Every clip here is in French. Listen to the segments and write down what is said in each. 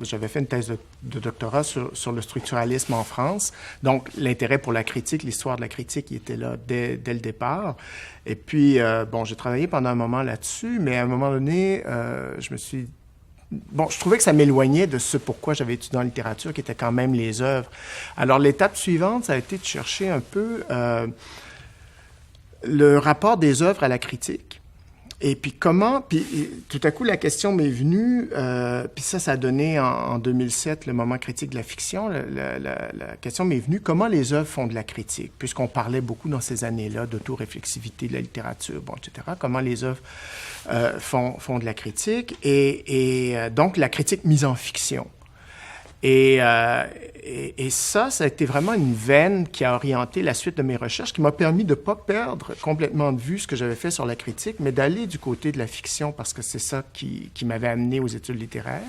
j'avais fait une thèse de doctorat sur le structuralisme en France. Donc, l'intérêt pour la critique, l'histoire de la critique, il était là dès le départ. Et puis, bon, j'ai travaillé pendant un moment là-dessus, mais à un moment donné, je me suis... Bon, je trouvais que ça m'éloignait de ce pourquoi j'avais étudié en littérature, qui était quand même les œuvres. Alors, l'étape suivante, ça a été de chercher un peu le rapport des œuvres à la critique. Et puis comment, puis tout à coup la question m'est venue, puis ça a donné en 2007 le moment critique de la fiction, la question m'est venue, comment les œuvres font de la critique, puisqu'on parlait beaucoup dans ces années-là d'autoréflexivité de la littérature, bon, etc., comment les œuvres font de la critique, et donc la critique mise en fiction. Et ça a été vraiment une veine qui a orienté la suite de mes recherches, qui m'a permis de ne pas perdre complètement de vue ce que j'avais fait sur la critique, mais d'aller du côté de la fiction, parce que c'est ça qui m'avait amené aux études littéraires.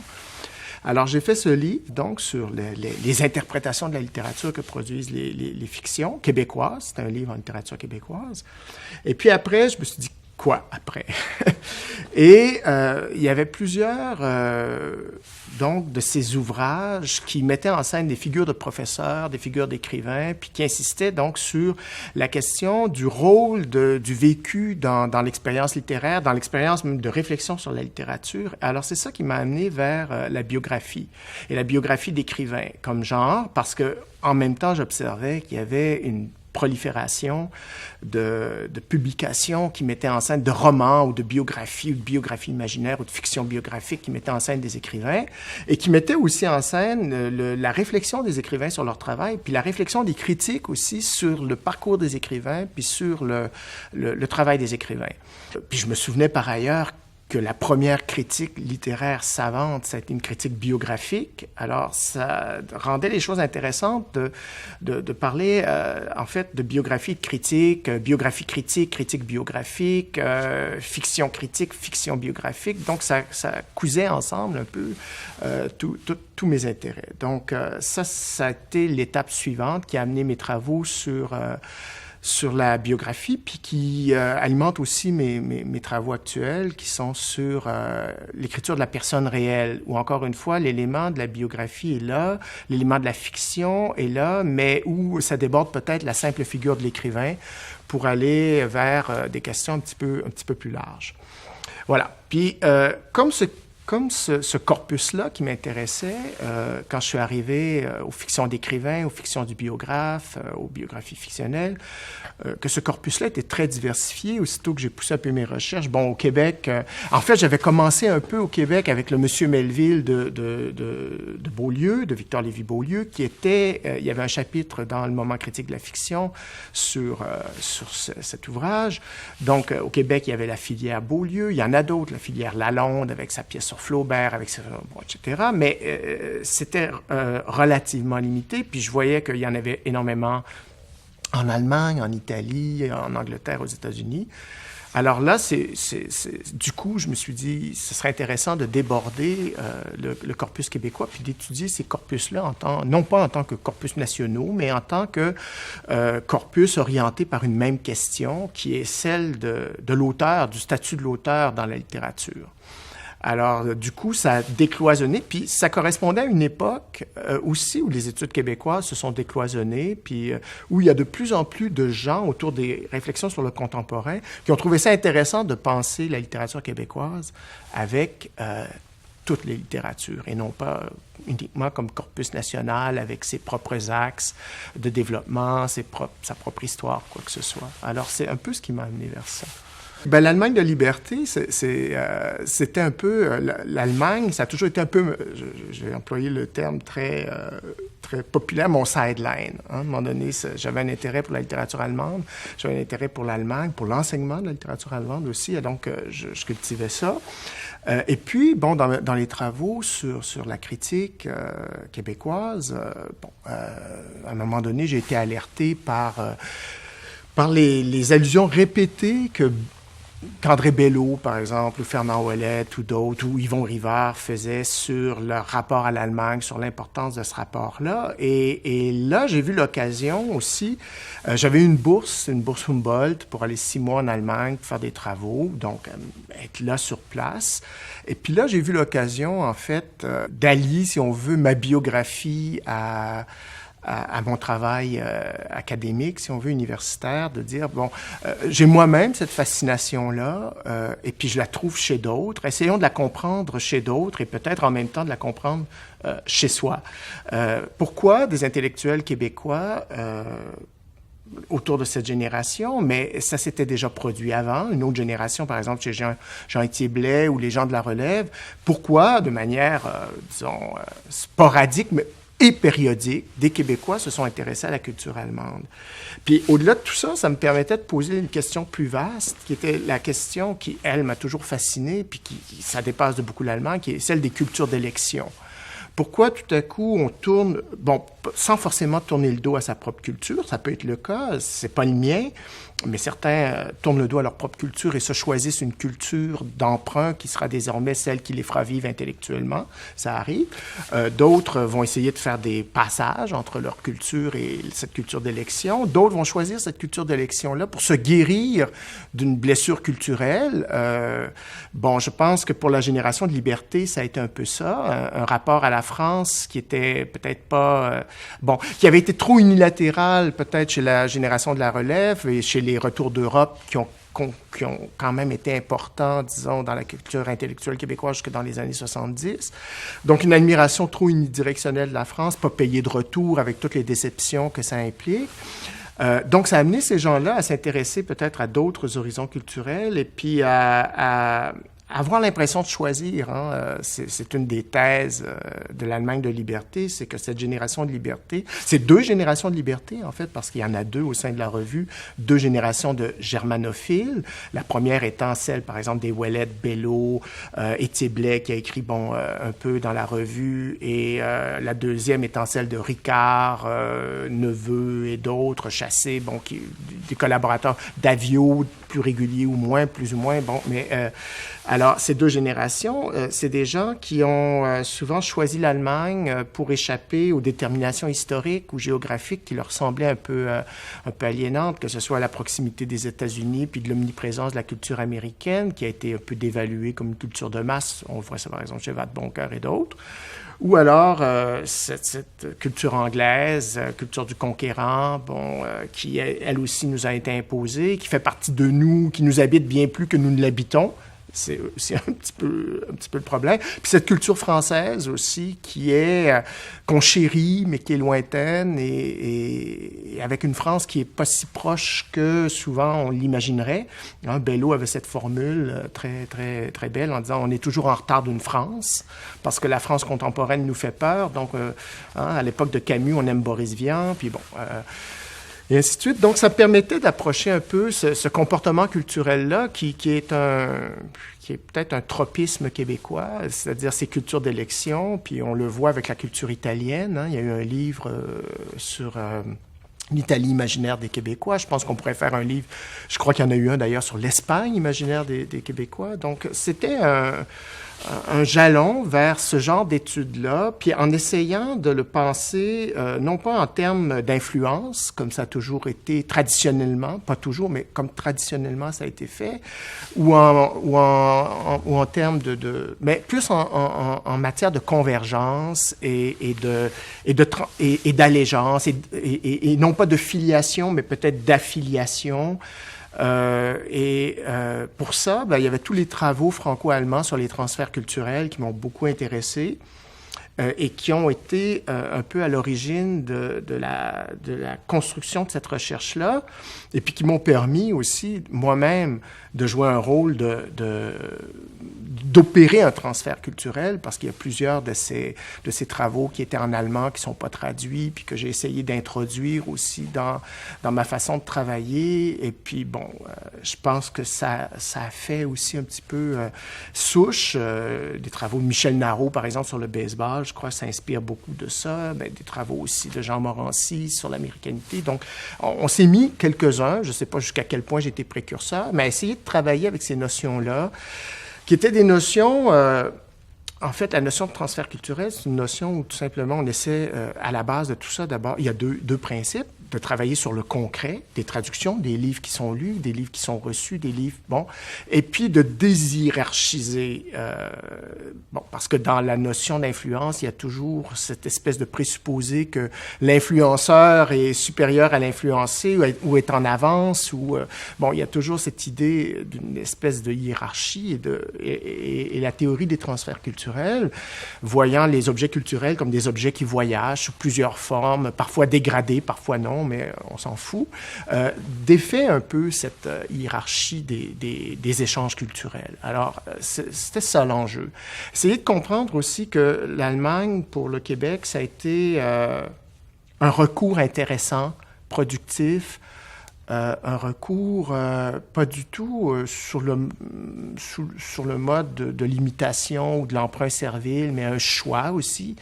Alors, j'ai fait ce livre, donc, sur les interprétations de la littérature que produisent les fictions québécoises. C'est un livre en littérature québécoise. Et puis après, je me suis dit, quoi après? Et il y avait plusieurs, donc, de ces ouvrages qui mettaient en scène des figures de professeurs, des figures d'écrivains, puis qui insistaient donc sur la question du rôle du vécu dans l'expérience littéraire, dans l'expérience même de réflexion sur la littérature. Alors, c'est ça qui m'a amené vers la biographie, et la biographie d'écrivains comme genre, parce que en même temps, j'observais qu'il y avait une prolifération de publications qui mettaient en scène de romans ou de biographies imaginaires ou de fiction biographique qui mettaient en scène des écrivains et qui mettaient aussi en scène la réflexion des écrivains sur leur travail, puis la réflexion des critiques aussi sur le parcours des écrivains, puis sur le travail des écrivains. Puis je me souvenais par ailleurs que la première critique littéraire savante, ça a été une critique biographique. Alors, ça rendait les choses intéressantes de parler, en fait, de biographie de critique, biographie critique, critique biographique, fiction critique, fiction biographique. Donc, ça cousait ensemble un peu tous mes intérêts. Donc, ça a été l'étape suivante qui a amené mes travaux sur la biographie, puis qui alimente aussi mes travaux actuels, qui sont sur l'écriture de la personne réelle, où encore une fois, l'élément de la biographie est là, l'élément de la fiction est là, mais où ça déborde peut-être la simple figure de l'écrivain pour aller vers des questions un petit peu plus larges. Voilà. Puis, comme ce corpus-là qui m'intéressait, quand je suis arrivé aux fictions d'écrivains, aux fictions du biographe, aux biographies fictionnelles, que ce corpus-là était très diversifié aussitôt que j'ai poussé un peu mes recherches. Bon, au Québec, en fait, j'avais commencé un peu au Québec avec le Monsieur Melville de Beaulieu, de Victor Lévy-Beaulieu, qui était, il y avait un chapitre dans le moment critique de la fiction sur cet ouvrage. Donc, au Québec, il y avait la filière Beaulieu, il y en a d'autres, la filière Lalonde avec sa pièce sur Flaubert, avec bon, etc. Mais c'était relativement limité, puis je voyais qu'il y en avait énormément en Allemagne, en Italie, en Angleterre, aux États-Unis. Alors là, du coup, je me suis dit, ce serait intéressant de déborder le corpus québécois, puis d'étudier ces corpus-là, non pas en tant que corpus nationaux, mais en tant que corpus orienté par une même question, qui est celle de l'auteur, du statut de l'auteur dans la littérature. Alors, du coup, ça a décloisonné, puis ça correspondait à une époque aussi où les études québécoises se sont décloisonnées, puis où il y a de plus en plus de gens autour des réflexions sur le contemporain qui ont trouvé ça intéressant de penser la littérature québécoise avec toutes les littératures et non pas uniquement comme corpus national avec ses propres axes de développement, sa propre histoire, quoi que ce soit. Alors, c'est un peu ce qui m'a amené vers ça. Ben, l'Allemagne de liberté, c'était un peu... L'Allemagne, ça a toujours été un peu... J'ai employé le terme très populaire, mon sideline. Hein. À un moment donné, j'avais un intérêt pour la littérature allemande, j'avais un intérêt pour l'Allemagne, pour l'enseignement de la littérature allemande aussi, et donc je cultivais ça. Et puis, bon, dans les travaux sur la critique québécoise, à un moment donné, j'ai été alerté par les allusions répétées que qu'André Bello, par exemple, ou Fernand Ouellette, ou d'autres, ou Yvon Rivard faisaient sur leur rapport à l'Allemagne, sur l'importance de ce rapport-là. Et là, j'ai vu l'occasion aussi. J'avais une bourse Humboldt, pour aller 6 mois en Allemagne, faire des travaux, donc être là sur place. Et puis là, j'ai vu l'occasion, en fait, d'allier, si on veut, ma biographie à mon travail académique, si on veut, universitaire, de dire, bon, j'ai moi-même cette fascination-là, et puis je la trouve chez d'autres. Essayons de la comprendre chez d'autres et peut-être en même temps de la comprendre chez soi. Pourquoi des intellectuels québécois autour de cette génération, mais ça s'était déjà produit avant, une autre génération, par exemple, chez Jean-Étienne Blais ou les gens de la relève. Pourquoi, de manière, disons, sporadique, mais et périodique, des Québécois se sont intéressés à la culture allemande. Puis au-delà de tout ça, ça me permettait de poser une question plus vaste, qui était la question qui, elle, m'a toujours fasciné, puis ça dépasse de beaucoup l'allemand, qui est celle des cultures d'élection. Pourquoi tout à coup on tourne, bon, sans forcément tourner le dos à sa propre culture, ça peut être le cas, c'est pas le mien, mais certains tournent le dos à leur propre culture et se choisissent une culture d'emprunt qui sera désormais celle qui les fera vivre intellectuellement, ça arrive. D'autres vont essayer de faire des passages entre leur culture et cette culture d'élection. D'autres vont choisir cette culture d'élection-là pour se guérir d'une blessure culturelle. Bon, je pense que pour la génération de Liberté, ça a été un peu ça, un rapport à la France qui était peut-être pas... bon, qui avait été trop unilatéral peut-être chez la génération de la relève et chez les retours d'Europe qui ont quand même été importants, disons, dans la culture intellectuelle québécoise jusque dans les années 70. Donc, une admiration trop unidirectionnelle de la France, pas payée de retour avec toutes les déceptions que ça implique. Donc, ça a amené ces gens-là à s'intéresser peut-être à d'autres horizons culturels et puis à avoir l'impression de choisir. Hein. C'est une des thèses de l'Allemagne de liberté, c'est que cette génération de liberté, c'est 2 générations de liberté, en fait, parce qu'il y en a 2 au sein de la revue, 2 générations de germanophiles. La première étant celle, par exemple, des Ouellette, Bello, Étienne Blais, qui a écrit, bon, un peu dans la revue, et la deuxième étant celle de Ricard, Neveu et d'autres, Chassé, bon, des collaborateurs d'Avio, plus réguliers ou moins, plus ou moins, bon, mais... alors, ces 2 générations, c'est des gens qui ont souvent choisi l'Allemagne pour échapper aux déterminations historiques ou géographiques qui leur semblaient un peu aliénantes, que ce soit la proximité des États-Unis puis de l'omniprésence de la culture américaine, qui a été un peu dévaluée comme une culture de masse. On voit ça, par exemple, chez Vadeboncoeur et d'autres. Ou alors cette culture anglaise, culture du conquérant, bon, qui, elle aussi, nous a été imposée, qui fait partie de nous, qui nous habite bien plus que nous ne l'habitons. C'est un petit peu le problème. Puis cette culture française aussi, qui est qu'on chérit, mais qui est lointaine, et avec une France qui est pas si proche que souvent on l'imaginerait. Hein, Bello avait cette formule très, très, très belle en disant « on est toujours en retard d'une France », parce que la France contemporaine nous fait peur. Donc, à l'époque de Camus, on aime Boris Vian, puis bon... et ainsi de suite. Donc, ça permettait d'approcher un peu ce comportement culturel-là qui est peut-être un tropisme québécois, c'est-à-dire ces cultures d'élection, puis on le voit avec la culture italienne. Hein. Il y a eu un livre sur l'Italie imaginaire des Québécois. Je pense qu'on pourrait faire un livre, je crois qu'il y en a eu un d'ailleurs sur l'Espagne imaginaire des Québécois. Donc, c'était un jalon vers ce genre d'études-là, puis en essayant de le penser, non pas en termes d'influence, comme ça a toujours été traditionnellement, pas toujours, mais comme traditionnellement ça a été fait, ou en termes mais plus en matière de convergence et d'allégeance, et non pas de filiation, mais peut-être d'affiliation. Pour ça, il y avait tous les travaux franco-allemands sur les transferts culturels qui m'ont beaucoup intéressé et qui ont été un peu à l'origine de la construction de cette recherche-là, et puis qui m'ont permis aussi, moi-même, de jouer un rôle d'opérer un transfert culturel, parce qu'il y a plusieurs de ces travaux qui étaient en allemand, qui ne sont pas traduits, puis que j'ai essayé d'introduire aussi dans ma façon de travailler. Et puis, bon, je pense que ça a fait aussi un petit peu souche des travaux de Michel Narot, par exemple, sur le baseball. je crois, s'inspire beaucoup de ça, des travaux aussi de Jean Morancy sur l'américanité. Donc, on s'est mis quelques-uns, je ne sais pas jusqu'à quel point j'étais précurseur, mais à essayer de travailler avec ces notions-là, qui étaient des notions... En fait, la notion de transfert culturel, c'est une notion où tout simplement on essaie, à la base de tout ça, d'abord, il y a deux principes, de travailler sur le concret, des traductions, des livres qui sont lus, des livres qui sont reçus, des livres, et puis de déshiérarchiser, parce que dans la notion d'influence, il y a toujours cette espèce de présupposé que l'influenceur est supérieur à l'influencé ou est en avance, il y a toujours cette idée d'une espèce de hiérarchie et la théorie des transferts culturels, voyant les objets culturels comme des objets qui voyagent sous plusieurs formes, parfois dégradés, parfois non, mais on s'en fout, défait un peu cette hiérarchie des échanges culturels. Alors, c'était ça l'enjeu. Essayer de comprendre aussi que l'Allemagne, pour le Québec, ça a été un recours intéressant, productif, un recours pas du tout sur le mode de l'imitation ou de l'emprunt servile, mais un choix aussi.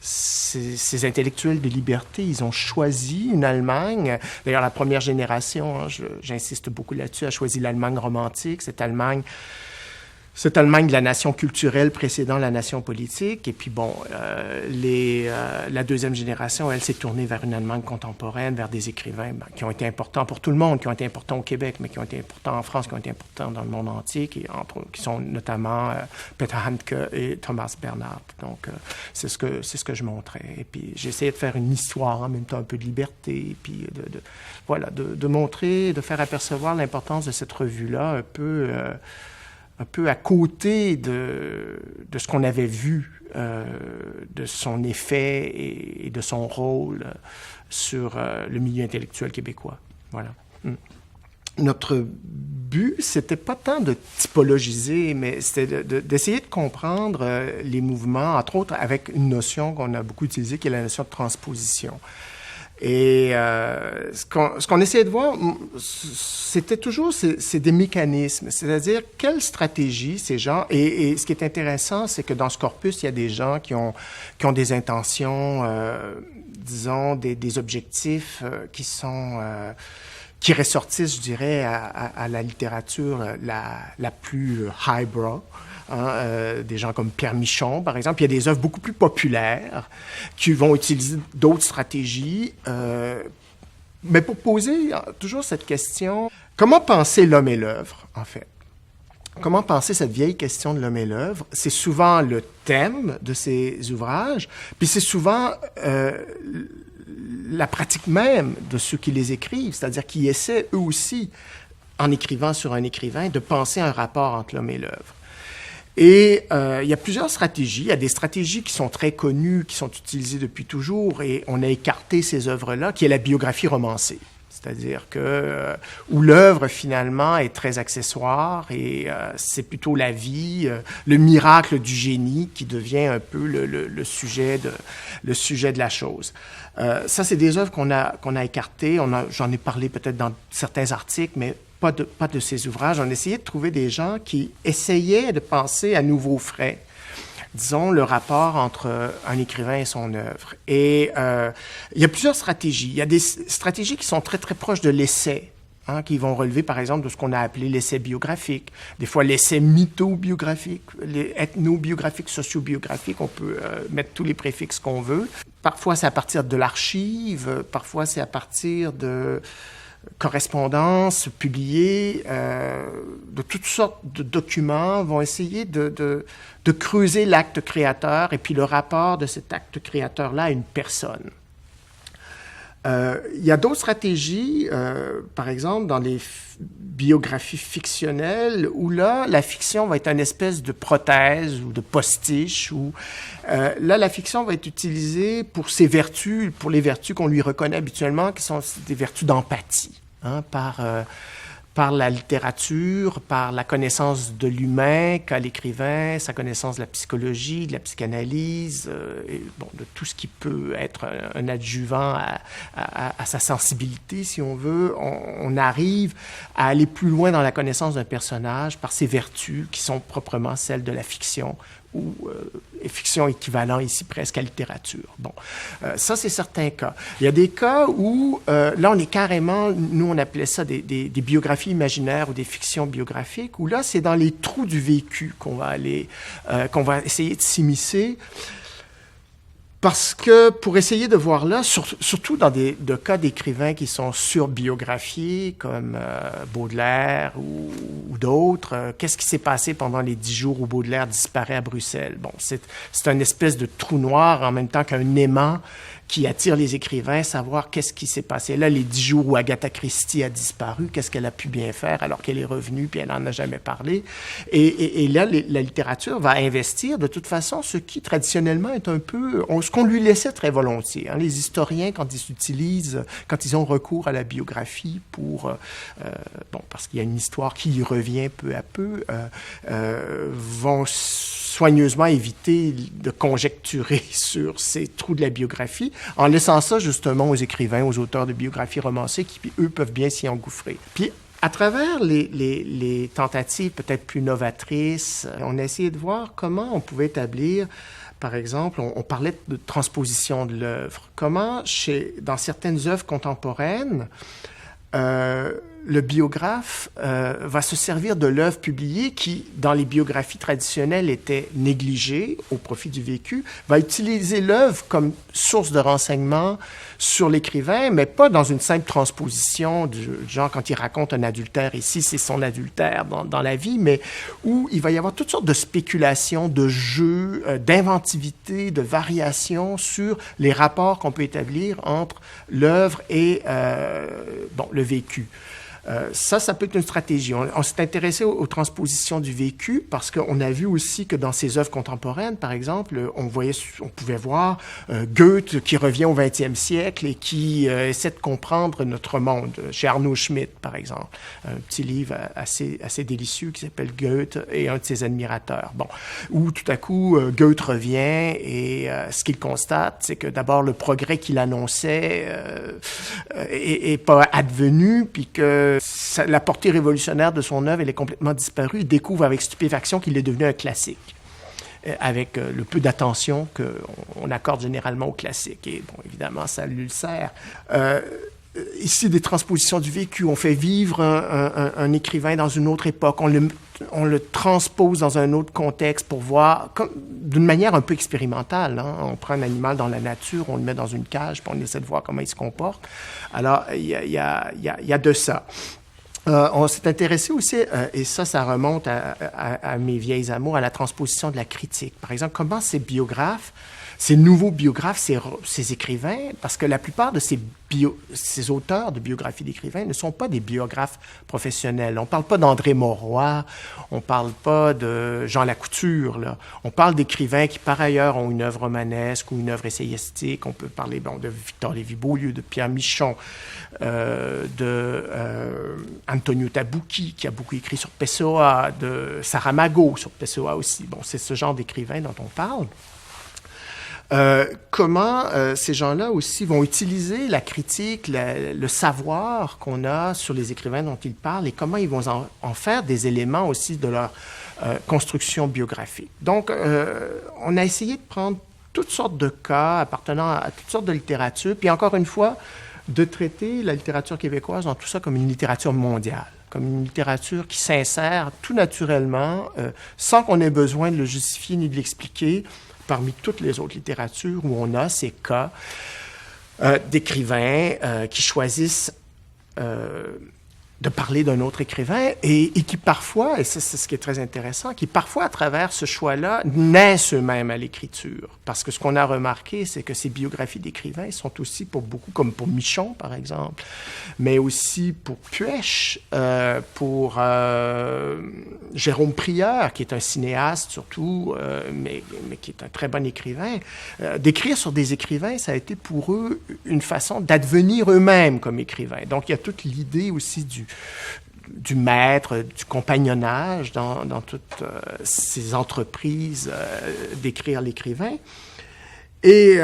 Ces intellectuels de liberté, ils ont choisi une Allemagne. D'ailleurs, la première génération, j'insiste beaucoup là-dessus, a choisi l'Allemagne romantique, cette Allemagne de la nation culturelle précédant la nation politique. Et puis, la deuxième génération, elle s'est tournée vers une Allemagne contemporaine, vers des écrivains qui ont été importants pour tout le monde, qui ont été importants au Québec, mais qui ont été importants en France, qui ont été importants dans le monde entier, qui sont notamment Peter Handke et Thomas Bernhard. Donc, c'est ce que je montrais. Et puis, j'ai essayé de faire une histoire, en même temps un peu de liberté, et puis de montrer, de faire apercevoir l'importance de cette revue-là, un peu à côté de ce qu'on avait vu, de son effet et de son rôle sur le milieu intellectuel québécois. Voilà. Notre but, c'était pas tant de typologiser, mais c'était d'essayer de comprendre les mouvements, entre autres avec une notion qu'on a beaucoup utilisée, qui est la notion de transposition. Et ce qu'on essayait de voir, c'était toujours c'est des mécanismes, c'est-à-dire quelle stratégie ces gens... Et ce qui est intéressant, c'est que dans ce corpus, il y a des gens qui ont des intentions, disons, des objectifs qui ressortissent, je dirais, à la littérature la plus highbrow. Des gens comme Pierre Michon, par exemple. Il y a des œuvres beaucoup plus populaires qui vont utiliser d'autres stratégies. Mais pour poser toujours cette question, comment penser l'homme et l'œuvre, en fait? Comment penser cette vieille question de l'homme et l'œuvre? C'est souvent le thème de ces ouvrages, puis c'est souvent la pratique même de ceux qui les écrivent, c'est-à-dire qui essaient, eux aussi, en écrivant sur un écrivain, de penser un rapport entre l'homme et l'œuvre. Et il y a plusieurs stratégies. Il y a des stratégies qui sont très connues, qui sont utilisées depuis toujours, et on a écarté ces œuvres-là, qui est la biographie romancée. C'est-à-dire où l'œuvre, finalement, est très accessoire et c'est plutôt la vie, le miracle du génie qui devient un peu le sujet de la chose. Ça, c'est des œuvres qu'on a écartées. J'en ai parlé peut-être dans certains articles, mais pas de ces ouvrages. On essayait de trouver des gens qui essayaient de penser à nouveau frais, disons, le rapport entre un écrivain et son œuvre. Et il y a plusieurs stratégies. Il y a des stratégies qui sont très, très proches de l'essai, qui vont relever, par exemple, de ce qu'on a appelé l'essai biographique. Des fois, l'essai mythobiographique, ethnobiographique, sociobiographique, on peut mettre tous les préfixes qu'on veut. Parfois, c'est à partir de l'archive, parfois, c'est à partir de correspondances publiées, de toutes sortes de documents, vont essayer de creuser l'acte créateur et puis le rapport de cet acte créateur-là à une personne. Il y a d'autres stratégies, par exemple, dans les biographies fictionnelles, où là, la fiction va être une espèce de prothèse ou de postiche, où là, la fiction va être utilisée pour ses vertus, pour les vertus qu'on lui reconnaît habituellement, qui sont des vertus d'empathie, par par la littérature, par la connaissance de l'humain qu'a l'écrivain, sa connaissance de la psychologie, de la psychanalyse, et, bon, de tout ce qui peut être un adjuvant à sa sensibilité, si on veut. On arrive à aller plus loin dans la connaissance d'un personnage par ses vertus qui sont proprement celles de la fiction, ou fiction équivalent ici presque à littérature. Bon, ça, c'est certains cas. Il y a des cas où, là, on est carrément, nous, on appelait ça des biographies imaginaires ou des fictions biographiques, où là, c'est dans les trous du vécu qu'on va aller, qu'on va essayer de s'immiscer. Parce que pour essayer de voir là, surtout dans des cas d'écrivains qui sont surbiographiés, comme Baudelaire ou d'autres, qu'est-ce qui s'est passé pendant les 10 jours où Baudelaire disparaît à Bruxelles? Bon, c'est une espèce de trou noir en même temps qu'un aimant qui attire les écrivains, savoir qu'est-ce qui s'est passé. Là, les 10 jours où Agatha Christie a disparu, qu'est-ce qu'elle a pu bien faire alors qu'elle est revenue puis elle n'en a jamais parlé. Et là, la littérature va investir de toute façon ce qui traditionnellement est un peu, ce qu'on lui laissait très volontiers. Hein. Les historiens, quand ils ont recours à la biographie pour, bon, parce qu'il y a une histoire qui y revient peu à peu, vont soigneusement éviter de conjecturer sur ces trous de la biographie, en laissant ça justement aux écrivains, aux auteurs de biographies romancées qui, eux, peuvent bien s'y engouffrer. Puis, à travers les tentatives peut-être plus novatrices, on a essayé de voir comment on pouvait établir, par exemple, on parlait de transposition de l'œuvre. Comment, dans certaines œuvres contemporaines, le biographe va se servir de l'œuvre publiée qui, dans les biographies traditionnelles, était négligée au profit du vécu, va utiliser l'œuvre comme source de renseignement sur l'écrivain, mais pas dans une simple transposition du genre quand il raconte un adultère ici, c'est son adultère dans la vie, mais où il va y avoir toutes sortes de spéculations, de jeux, d'inventivité, de variations sur les rapports qu'on peut établir entre l'œuvre et bon, le vécu. Ça peut être une stratégie. On s'est intéressé aux transpositions du vécu parce qu'on a vu aussi que dans ces œuvres contemporaines, par exemple, on pouvait voir Goethe qui revient au 20e siècle et qui essaie de comprendre notre monde. Chez Arnaud Schmitt, par exemple, un petit livre assez délicieux qui s'appelle Goethe et un de ses admirateurs. Bon, où tout à coup, Goethe revient et ce qu'il constate, c'est que d'abord, le progrès qu'il annonçait est pas advenu, puis que la portée révolutionnaire de son œuvre, elle est complètement disparue. Il découvre avec stupéfaction qu'il est devenu un classique, avec le peu d'attention qu'on accorde généralement aux classiques. Et bon, évidemment, ça l'ulcère. Ici, des transpositions du vécu. On fait vivre un écrivain dans une autre époque. On le transpose dans un autre contexte pour voir, d'une manière un peu expérimentale. Hein. On prend un animal dans la nature, on le met dans une cage, puis on essaie de voir comment il se comporte. Alors, il y a de ça. On s'est intéressé aussi, et ça remonte à mes vieilles amours, à la transposition de la critique. Par exemple, comment ces nouveaux biographes, ces écrivains, parce que la plupart de ces auteurs de biographies d'écrivains ne sont pas des biographes professionnels. On ne parle pas d'André Mauroy, on ne parle pas de Jean Lacouture, là. On parle d'écrivains qui, par ailleurs, ont une œuvre romanesque ou une œuvre essayistique. On peut parler de Victor Lévy-Beaulieu, de Pierre Michon, Antonio Tabucchi, qui a beaucoup écrit sur Pessoa, de Saramago sur Pessoa aussi. Bon, c'est ce genre d'écrivains dont on parle. Comment ces gens-là aussi vont utiliser la critique, le savoir qu'on a sur les écrivains dont ils parlent et comment ils vont en faire des éléments aussi de leur construction biographique. Donc, on a essayé de prendre toutes sortes de cas appartenant à toutes sortes de littératures, puis encore une fois, de traiter la littérature québécoise dans tout ça comme une littérature mondiale, comme une littérature qui s'insère tout naturellement, sans qu'on ait besoin de le justifier ni de l'expliquer, parmi toutes les autres littératures où on a ces cas d'écrivains qui choisissent de parler d'un autre écrivain et qui parfois, et c'est ce qui est très intéressant, qui parfois, à travers ce choix-là, naissent eux-mêmes à l'écriture. Parce que ce qu'on a remarqué, c'est que ces biographies d'écrivains sont aussi pour beaucoup, comme pour Michon, par exemple, mais aussi pour Puech, pour Jérôme Prieur, qui est un cinéaste surtout, mais qui est un très bon écrivain. D'écrire sur des écrivains, ça a été pour eux une façon d'advenir eux-mêmes comme écrivains. Donc, il y a toute l'idée aussi du maître, du compagnonnage dans toutes ces entreprises d'écrire l'écrivain. Et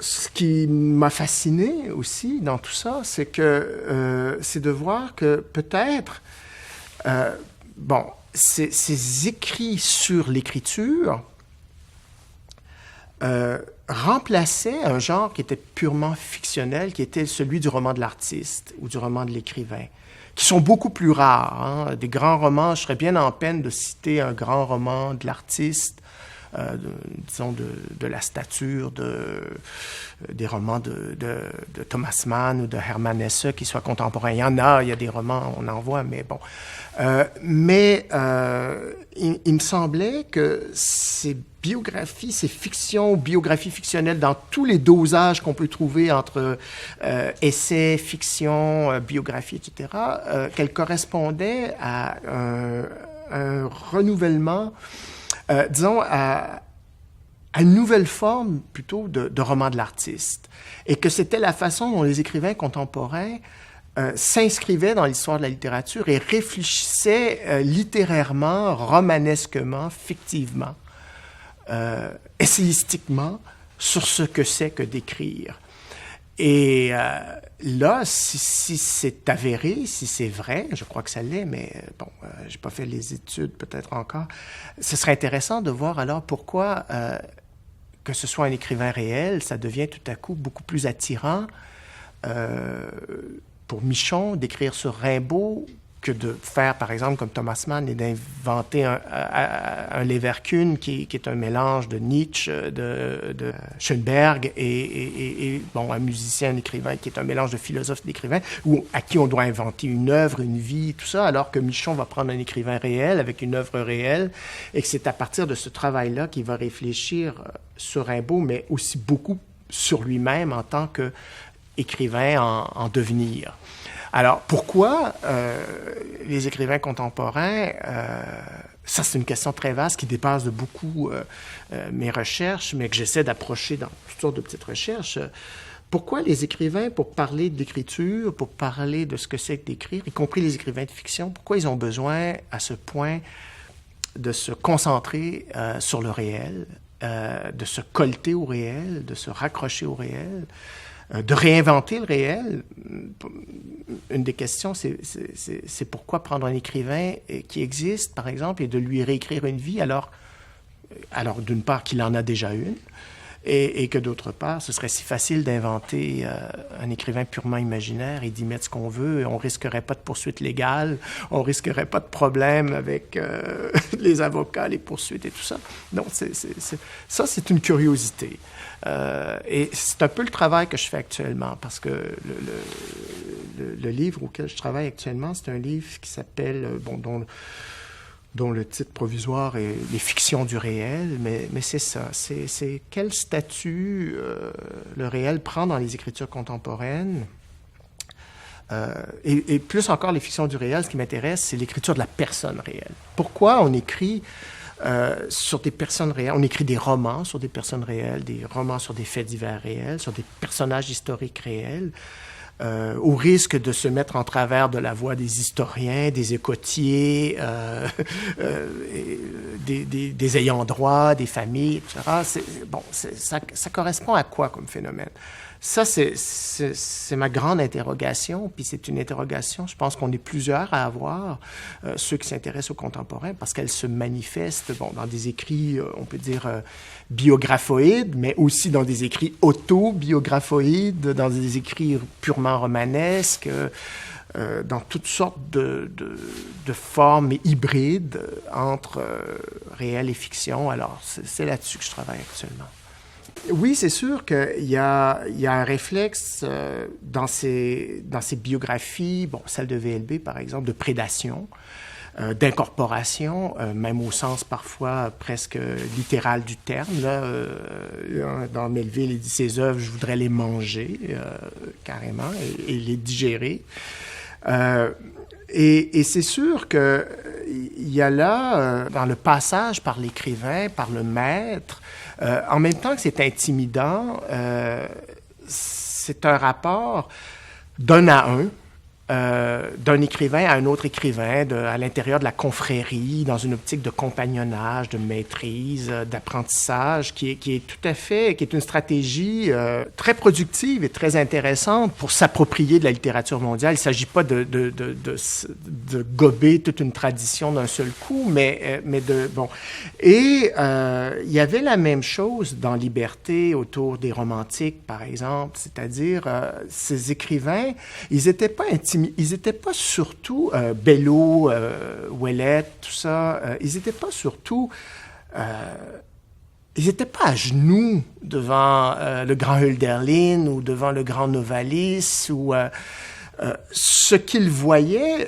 ce qui m'a fasciné aussi dans tout ça, c'est de voir que peut-être, ces écrits sur l'écriture remplaçaient un genre qui était purement fictionnel, qui était celui du roman de l'artiste ou du roman de l'écrivain, qui sont beaucoup plus rares. Hein. Des grands romans, je serais bien en peine de citer un grand roman de l'artiste, disons de la stature des romans de Thomas Mann ou de Hermann Hesse qui soient contemporains. Il y a des romans, on en voit, mais bon. Il me semblait que ces biographies, ces fictions, biographies fictionnelles dans tous les dosages qu'on peut trouver entre essais, fiction, biographie, etc., qu'elles correspondaient à un renouvellement, disons, à une nouvelle forme plutôt de roman de l'artiste. Et que c'était la façon dont les écrivains contemporains s'inscrivaient dans l'histoire de la littérature et réfléchissaient littérairement, romanesquement, fictivement, essayistiquement sur ce que c'est que d'écrire. Et là, si c'est avéré, si c'est vrai, je crois que ça l'est, mais bon, j'ai pas fait les études peut-être encore, ce serait intéressant de voir alors pourquoi, que ce soit un écrivain réel, ça devient tout à coup beaucoup plus attirant pour Michon d'écrire sur Rimbaud que de faire, par exemple, comme Thomas Mann, et d'inventer un Leverkühn qui est un mélange de Nietzsche, de Schoenberg et un musicien, un écrivain qui est un mélange de philosophe et d'écrivain, à qui on doit inventer une œuvre, une vie, tout ça, alors que Michon va prendre un écrivain réel avec une œuvre réelle, et que c'est à partir de ce travail-là qu'il va réfléchir sur Rimbaud, mais aussi beaucoup sur lui-même en tant qu'écrivain en devenir. Alors, pourquoi les écrivains contemporains, ça c'est une question très vaste qui dépasse de beaucoup mes recherches, mais que j'essaie d'approcher dans toutes sortes de petites recherches. Pourquoi les écrivains, pour parler de l'écriture, pour parler de ce que c'est que d'écrire, y compris les écrivains de fiction, pourquoi ils ont besoin à ce point de se concentrer sur le réel, de se colter au réel, de se raccrocher au réel, de réinventer le réel? Une des questions, c'est pourquoi prendre un écrivain qui existe, par exemple, et de lui réécrire une vie, alors d'une part qu'il en a déjà une, et que d'autre part, ce serait si facile d'inventer un écrivain purement imaginaire et d'y mettre ce qu'on veut, et on risquerait pas de poursuites légales, on risquerait pas de problèmes avec les avocats, les poursuites et tout ça. Donc, ça, c'est une curiosité. Et c'est un peu le travail que je fais actuellement, parce que le livre auquel je travaille actuellement, c'est un livre qui s'appelle, dont le titre provisoire est « Les fictions du réel », mais c'est ça, c'est quel statut le réel prend dans les écritures contemporaines. Et plus encore, les fictions du réel, ce qui m'intéresse, c'est l'écriture de la personne réelle. Pourquoi on écrit sur des personnes réelles? On écrit des romans sur des personnes réelles, des romans sur des faits divers réels, sur des personnages historiques réels, au risque de se mettre en travers de la voix des historiens, des écoutiers, des ayants droit, des familles, etc. Ça correspond à quoi comme phénomène? Ça, c'est ma grande interrogation, puis c'est une interrogation, je pense qu'on est plusieurs à avoir, ceux qui s'intéressent aux contemporains, parce qu'elle se manifeste dans des écrits, on peut dire, biographoïdes, mais aussi dans des écrits autobiographoïdes, dans des écrits purement romanesques, dans toutes sortes de formes hybrides entre réel et fiction. Alors, c'est là-dessus que je travaille actuellement. Oui, c'est sûr qu'il y a un réflexe dans ces biographies, celle de VLB par exemple, de prédation, d'incorporation, même au sens parfois presque littéral du terme. Là, dans Melville, il dit ses œuvres, je voudrais les manger carrément et les digérer. Et c'est sûr qu'il y a là, dans le passage par l'écrivain, par le maître, en même temps que c'est intimidant, c'est un rapport d'un à un d'un écrivain à un autre écrivain, à l'intérieur de la confrérie, dans une optique de compagnonnage, de maîtrise, d'apprentissage, qui est une stratégie très productive et très intéressante pour s'approprier de la littérature mondiale. Il ne s'agit pas de gober toute une tradition d'un seul coup, mais bon. Et il y avait la même chose dans Liberté autour des romantiques, par exemple, c'est-à-dire ces écrivains, ils n'étaient pas intimidés. Ils n'étaient pas surtout Bello, Ouellet, tout ça. Ils n'étaient pas surtout. Ils n'étaient pas à genoux devant le grand Hölderlin ou devant le grand Novalis ou ce qu'ils voyaient,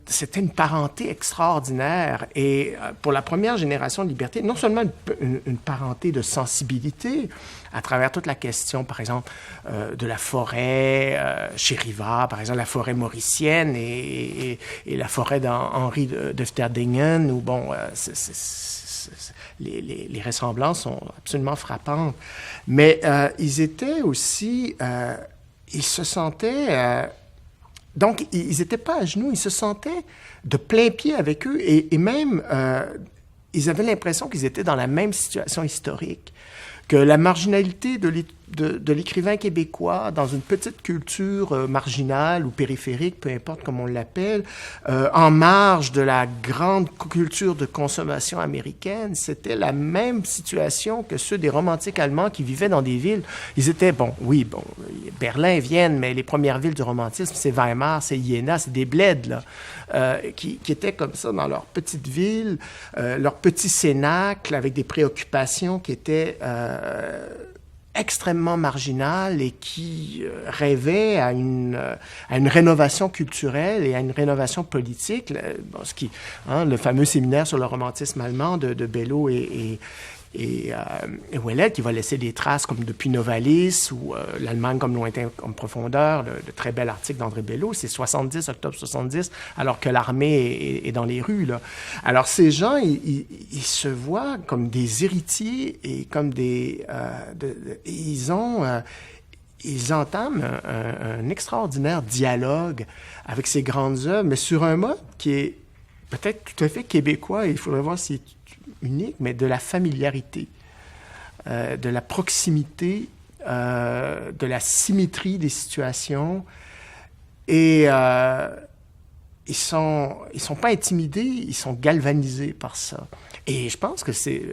c'était une parenté extraordinaire. Et pour la première génération de Liberté, non seulement une parenté de sensibilité, à travers toute la question, par exemple, de la forêt chez Rivard, par exemple, la forêt mauricienne et la forêt d'Henri de Fterdingen, où, bon, les ressemblances sont absolument frappantes. Mais ils étaient aussi... ils se sentaient... donc, ils n'étaient pas à genoux, ils se sentaient de plein pied avec eux et même, ils avaient l'impression qu'ils étaient dans la même situation historique, que la marginalité de l'écrivain québécois dans une petite culture marginale ou périphérique, peu importe comment on l'appelle, en marge de la grande culture de consommation américaine, c'était la même situation que ceux des romantiques allemands qui vivaient dans des villes. Ils étaient, Berlin, Vienne, mais les premières villes du romantisme, c'est Weimar, c'est Iéna, c'est des bleds, là, qui étaient comme ça dans leur petite ville, leur petit cénacle avec des préoccupations qui étaient extrêmement marginales et qui rêvaient à une rénovation culturelle et à une rénovation politique. Le fameux séminaire sur le romantisme allemand de Bello et Ouellet, qui va laisser des traces comme depuis Novalis ou l'Allemagne comme lointain, comme profondeur, le très bel article d'André Bello, c'est 70, octobre 70, alors que l'armée est dans les rues, là. Alors ces gens, ils se voient comme des héritiers et comme ils entament un extraordinaire dialogue avec ces grandes œuvres, mais sur un mode qui est peut-être tout à fait québécois, et il faudrait voir si unique, mais de la familiarité, de la proximité, de la symétrie des situations. Et ils sont pas intimidés, ils sont galvanisés par ça. Et je pense que c'est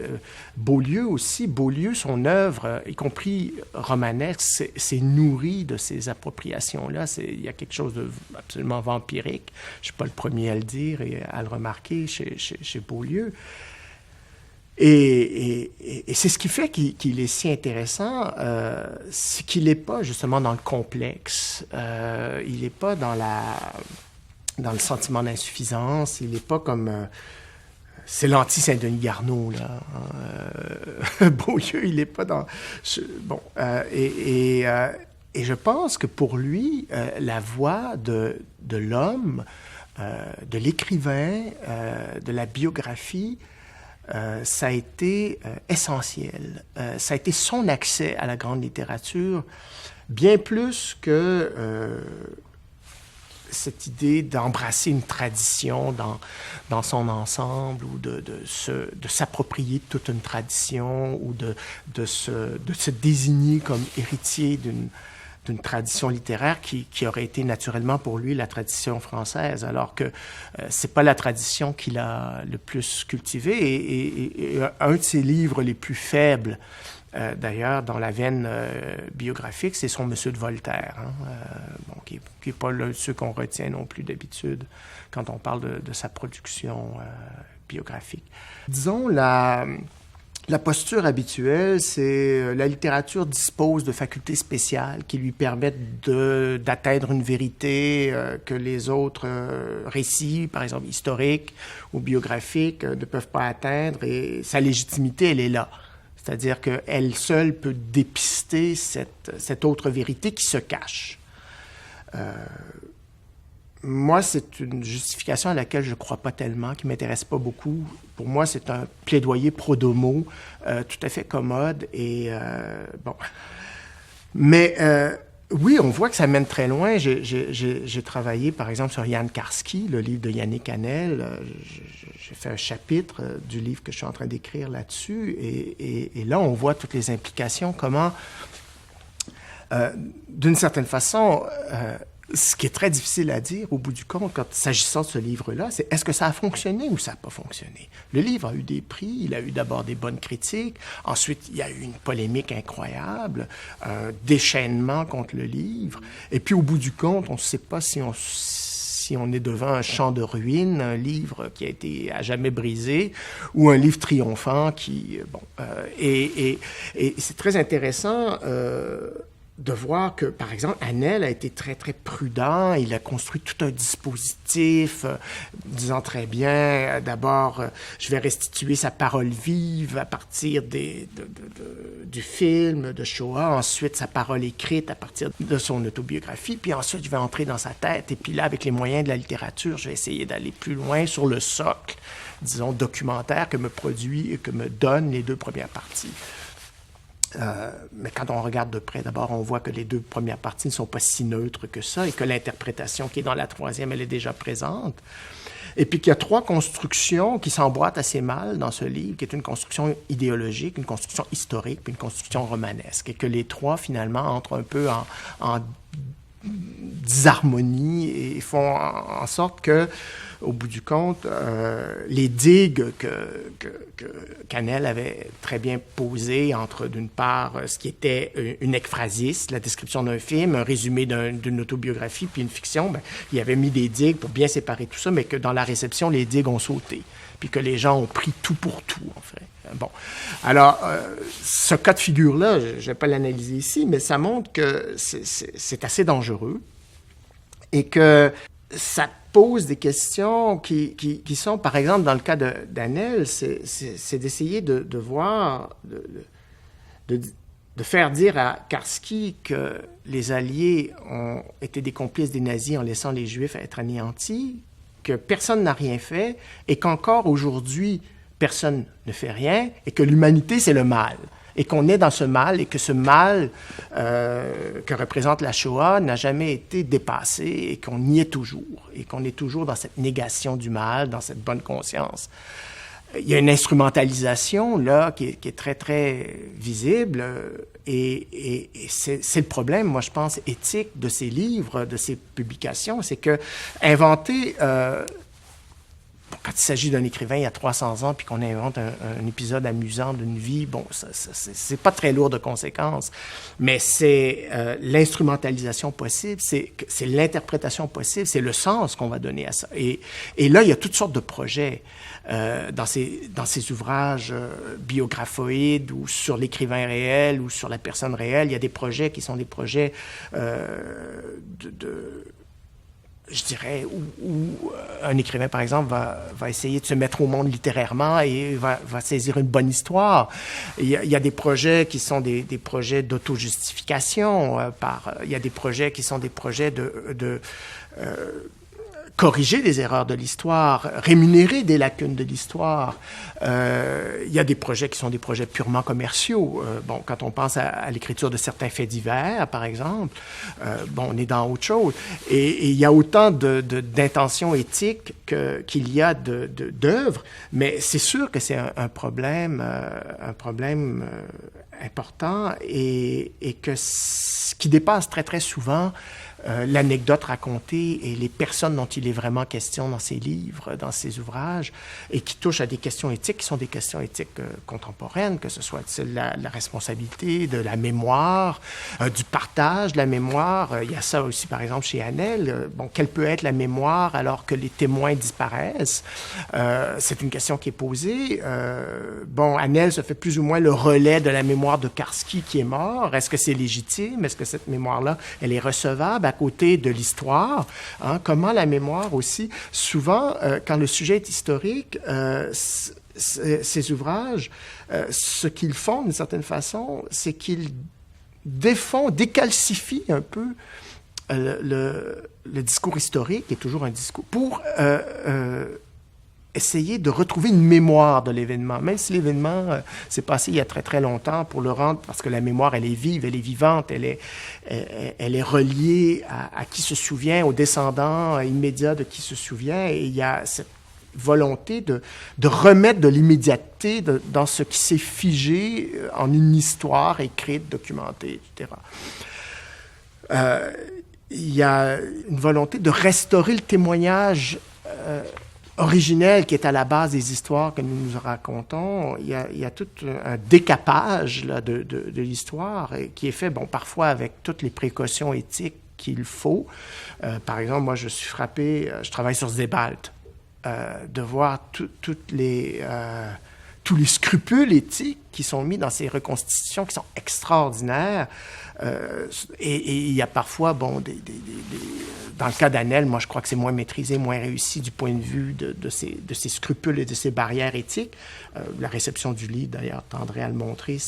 Beaulieu aussi. Beaulieu, son œuvre, y compris romanesque, c'est nourri de ces appropriations-là. Il y a quelque chose d'absolument vampirique. Je ne suis pas le premier à le dire et à le remarquer chez Beaulieu. Et c'est ce qui fait qu'il est si intéressant, c'est qu'il n'est pas justement dans le complexe, il n'est pas dans le sentiment d'insuffisance, il n'est pas comme... c'est l'anti-Saint-Denis Garneau, là. Beaulieu, il n'est pas dans... Et je pense que pour lui, la voix de l'homme, de l'écrivain, de la biographie, ça a été essentiel. Ça a été son accès à la grande littérature, bien plus que cette idée d'embrasser une tradition dans son ensemble ou de s'approprier toute une tradition ou de se désigner comme héritier d'une tradition littéraire qui aurait été naturellement pour lui la tradition française, alors que c'est pas la tradition qu'il a le plus cultivée. Et un de ses livres les plus faibles, d'ailleurs, dans la veine biographique, c'est son Monsieur de Voltaire, qui n'est pas ceux qu'on retient non plus d'habitude quand on parle de sa production biographique. Disons, la posture habituelle, c'est la littérature dispose de facultés spéciales qui lui permettent d'atteindre une vérité que les autres récits, par exemple historiques ou biographiques, ne peuvent pas atteindre, et sa légitimité, elle est là. C'est-à-dire qu'elle seule peut dépister cette autre vérité qui se cache. Moi, c'est une justification à laquelle je ne crois pas tellement, qui ne m'intéresse pas beaucoup. Pour moi, c'est un plaidoyer pro domo, tout à fait commode. Et bon. Mais Oui, on voit que ça mène très loin. J'ai travaillé, par exemple, sur Jan Karski, le livre de Yannick Hanel. J'ai fait un chapitre du livre que je suis en train d'écrire là-dessus. Et là, on voit toutes les implications, comment, d'une certaine façon, ce qui est très difficile à dire, au bout du compte, quand s'agissant de ce livre-là, c'est est-ce que ça a fonctionné ou ça n'a pas fonctionné? Le livre a eu des prix, il a eu d'abord des bonnes critiques, ensuite il y a eu une polémique incroyable, un déchaînement contre le livre, et puis au bout du compte, on ne sait pas si on est devant un champ de ruines, un livre qui a été à jamais brisé, ou un livre triomphant qui... et c'est très intéressant... de voir que, par exemple, Hanel a été très, très prudent. Il a construit tout un dispositif, disant très bien, d'abord, je vais restituer sa parole vive à partir du film de Shoah, ensuite sa parole écrite à partir de son autobiographie, puis ensuite je vais entrer dans sa tête, et puis là, avec les moyens de la littérature, je vais essayer d'aller plus loin sur le socle, disons, documentaire que me donnent les 2 premières parties. Mais quand on regarde de près, d'abord, on voit que les 2 premières parties ne sont pas si neutres que ça et que l'interprétation qui est dans la 3e, elle est déjà présente. Et puis qu'il y a 3 constructions qui s'emboîtent assez mal dans ce livre, qui est une construction idéologique, une construction historique, puis une construction romanesque. Et que les 3, finalement, entrent un peu en disharmonie et font en sorte que, au bout du compte, les digues qu'Hanel avait très bien posées entre, d'une part, ce qui était une ekphrasis, la description d'un film, un résumé d'une autobiographie, puis une fiction, ben, il avait mis des digues pour bien séparer tout ça, mais que dans la réception, les digues ont sauté, puis que les gens ont pris tout pour tout, en fait. Bon. Alors, ce cas de figure-là, je ne vais pas l'analyser ici, mais ça montre que c'est assez dangereux et que ça pose des questions qui sont, par exemple, dans le cas d'Hanel, c'est d'essayer de voir, de faire dire à Karski que les Alliés ont été des complices des nazis en laissant les Juifs être anéantis, que personne n'a rien fait et qu'encore aujourd'hui, personne ne fait rien et que l'humanité, c'est le mal. Et qu'on est dans ce mal et que ce mal que représente la Shoah n'a jamais été dépassé et qu'on y est toujours. Et qu'on est toujours dans cette négation du mal, dans cette bonne conscience. Il y a une instrumentalisation, là, qui est très, très visible. Et c'est le problème, moi, je pense, éthique de ces livres, de ces publications. C'est que inventer... quand il s'agit d'un écrivain il y a 300 ans, puis qu'on invente un épisode amusant d'une vie, bon, c'est pas très lourd de conséquences, mais c'est l'instrumentalisation possible, c'est l'interprétation possible, c'est le sens qu'on va donner à ça. Et là, il y a toutes sortes de projets dans ces ouvrages biographoïdes ou sur l'écrivain réel ou sur la personne réelle. Il y a des projets qui sont des projets je dirais, où un écrivain, par exemple, va essayer de se mettre au monde littérairement et va saisir une bonne histoire. Il y a des projets qui sont des projets d'auto-justification. Il y a des projets qui sont des projets de corriger des erreurs de l'histoire, rémunérer des lacunes de l'histoire. Il y a des projets qui sont des projets purement commerciaux. Bon, quand on pense à l'écriture de certains faits divers, par exemple, bon, on est dans autre chose. Et il y a autant d'intentions éthiques qu'il y a d'œuvres, mais c'est sûr que c'est un problème important et que qui dépasse très, très souvent l'anecdote racontée et les personnes dont il est vraiment question dans ses livres, dans ses ouvrages, et qui touchent à des questions éthiques qui sont des questions éthiques contemporaines, que ce soit la responsabilité, de la mémoire, du partage de la mémoire. Il y a ça aussi, par exemple, chez Hanel. Bon, quelle peut être la mémoire alors que les témoins disparaissent? C'est une question qui est posée. Bon, Hanel se fait plus ou moins le relais de la mémoire de Karski qui est mort. Est-ce que c'est légitime? Est-ce que cette mémoire-là, elle est recevable à côté de l'histoire? Hein? Comment la mémoire aussi, souvent, quand le sujet est historique, ces ouvrages, ce qu'ils font d'une certaine façon, c'est qu'ils décalcifient un peu le discours historique, qui est toujours un discours, pour essayer de retrouver une mémoire de l'événement, même si l'événement s'est passé il y a très, très longtemps, pour le rendre, parce que la mémoire, elle est vive, elle est vivante, elle est reliée à qui se souvient, aux descendants immédiats de qui se souvient, et il y a cette volonté de remettre de l'immédiateté dans ce qui s'est figé en une histoire écrite, documentée, etc. Il y a une volonté de restaurer le témoignage originel qui est à la base des histoires que nous nous racontons. Il y a tout un décapage là, de l'histoire qui est fait, bon, parfois avec toutes les précautions éthiques qu'il faut. Par exemple, moi, je suis frappé, je travaille sur Sebald, de voir tous les scrupules éthiques qui sont mis dans ces reconstitutions qui sont extraordinaires. Et il y a parfois, bon, dans le cas d'Annelle, moi je crois que c'est moins maîtrisé, moins réussi du point de vue de ces scrupules et de ces barrières éthiques. La réception du livre, d'ailleurs, tendrait à le montrer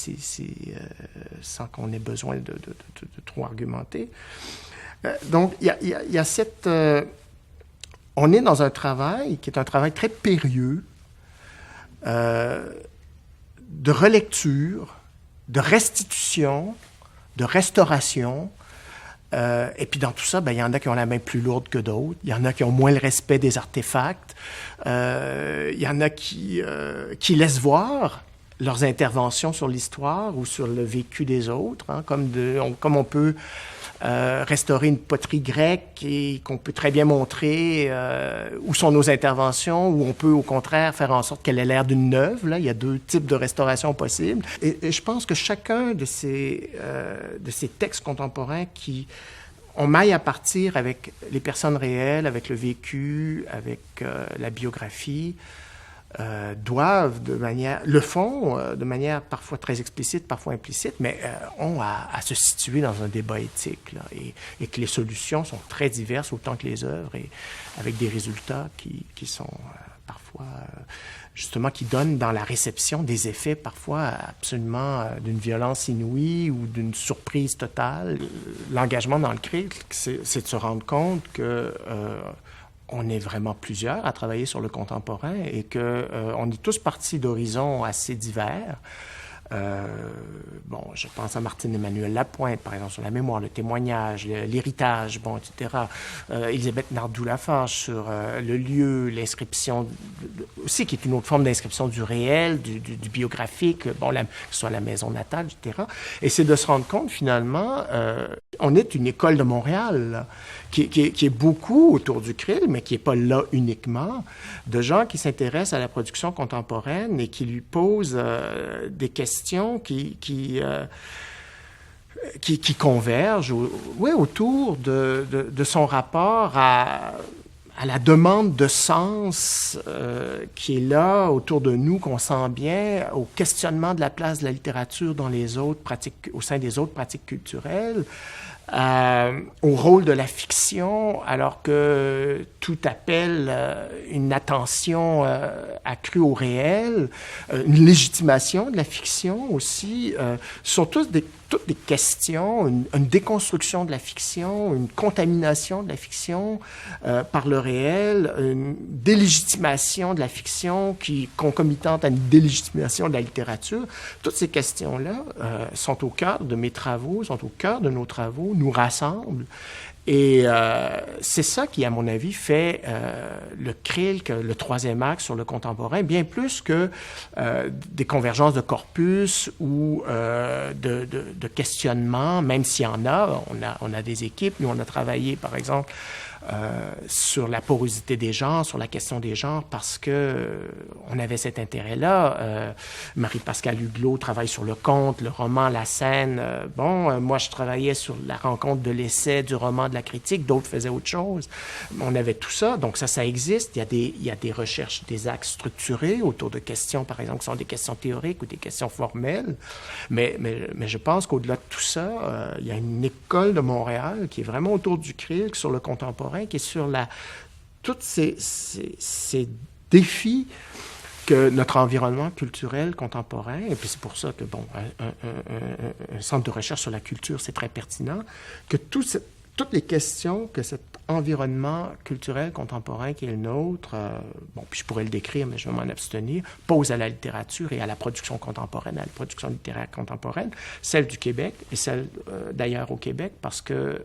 sans qu'on ait besoin de trop argumenter. Donc, il y a cette... on est dans un travail qui est un travail très périlleux, de relecture, de restitution, de restauration. Et puis dans tout ça, ben, il y en a qui ont la main plus lourde que d'autres. Il y en a qui ont moins le respect des artefacts. Il y en a qui laissent voir leurs interventions sur l'histoire ou sur le vécu des autres, hein, comme on peut restaurer une poterie grecque et qu'on peut très bien montrer où sont nos interventions, où on peut au contraire faire en sorte qu'elle ait l'air d'une œuvre. Là, il y a deux types de restauration possibles. Et je pense que chacun de ces textes contemporains qui ont maille à partir avec les personnes réelles, avec le vécu, avec la biographie, doivent le font de manière parfois très explicite, parfois implicite, mais ont à se situer dans un débat éthique, là, et que les solutions sont très diverses autant que les œuvres, et avec des résultats qui sont parfois, justement, qui donnent dans la réception des effets parfois absolument d'une violence inouïe ou d'une surprise totale. L'engagement dans le critique, c'est de se rendre compte que on est vraiment plusieurs à travailler sur le contemporain et qu'on est tous partis d'horizons assez divers. Bon, je pense à Martine-Emmanuelle Lapointe, par exemple, sur la mémoire, le témoignage, l'héritage, bon, etc. Élisabeth Nardou-Lafarge sur le lieu, l'inscription, aussi, qui est une autre forme d'inscription du réel, du biographique, bon, que ce soit la maison natale, etc. Et c'est de se rendre compte, finalement, on est une école de Montréal, là, qui est beaucoup autour du krill, mais qui n'est pas là uniquement, de gens qui s'intéressent à la production contemporaine et qui lui posent des questions qui convergent autour de son rapport à la demande de sens qui est là autour de nous, qu'on sent bien, au questionnement de la place de la littérature dans les autres pratiques, au sein des autres pratiques culturelles, au rôle de la fiction, alors que tout appelle une attention accrue au réel, une légitimation de la fiction aussi, sont toutes des questions, une déconstruction de la fiction, une contamination de la fiction par le réel, une délégitimation de la fiction qui est concomitante à une délégitimation de la littérature. Toutes ces questions-là sont au cœur de mes travaux, sont au cœur de nos travaux, nous rassemblent. Et c'est ça qui, à mon avis, fait le krill, le troisième acte sur le contemporain, bien plus que des convergences de corpus ou de questionnements, même s'il y en a. On a des équipes. Nous, on a travaillé, par exemple, sur la porosité des genres, sur la question des genres, parce que on avait cet intérêt-là. Marie-Pascale Huglot travaille sur le conte, le roman, la scène. Moi, je travaillais sur la rencontre de l'essai, du roman, de la critique. D'autres faisaient autre chose. On avait tout ça. Donc, ça existe. Il y a des recherches, des axes structurés autour de questions, par exemple, qui sont des questions théoriques ou des questions formelles. Mais je pense qu'au-delà de tout ça, il y a une école de Montréal qui est vraiment autour du krill, sur le contemporain, qui est sur tous ces défis que notre environnement culturel contemporain, et puis c'est pour ça que, un centre de recherche sur la culture, c'est très pertinent, que toutes les questions que cet environnement culturel contemporain qui est le nôtre, bon, puis je pourrais le décrire, mais je vais m'en abstenir, pose à la littérature et à la production contemporaine, à la production littéraire contemporaine, celle du Québec et celle d'ailleurs au Québec, parce que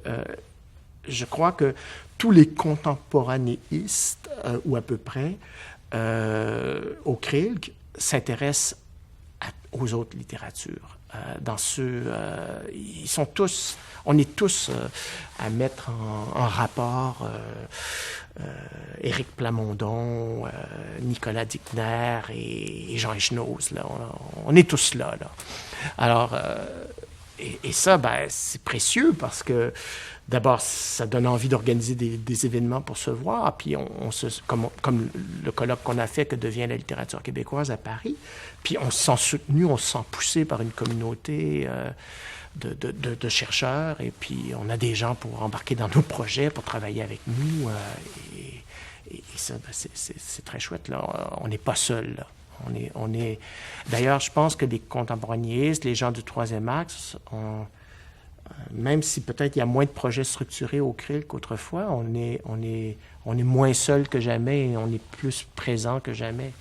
je crois que tous les contemporanéistes, ou à peu près, au CRILC, s'intéressent aux autres littératures. Dans ceux, ils sont tous, on est tous à mettre en rapport Éric Plamondon, Nicolas Dickner et Jean Echenoz. Là. On est tous là. Alors, et ça, ben, c'est précieux parce que d'abord, ça donne envie d'organiser des événements pour se voir, puis comme le colloque qu'on a fait, que devient la littérature québécoise à Paris, puis on se sent soutenu, on se sent poussé par une communauté de chercheurs, et puis on a des gens pour embarquer dans nos projets, pour travailler avec nous, et ça, ben, c'est très chouette, là. On n'est pas seul, là. On est... D'ailleurs, je pense que les contemporanéistes, les gens du troisième axe, même si peut-être il y a moins de projets structurés au CRIL qu'autrefois, on est moins seul que jamais et on est plus présent que jamais.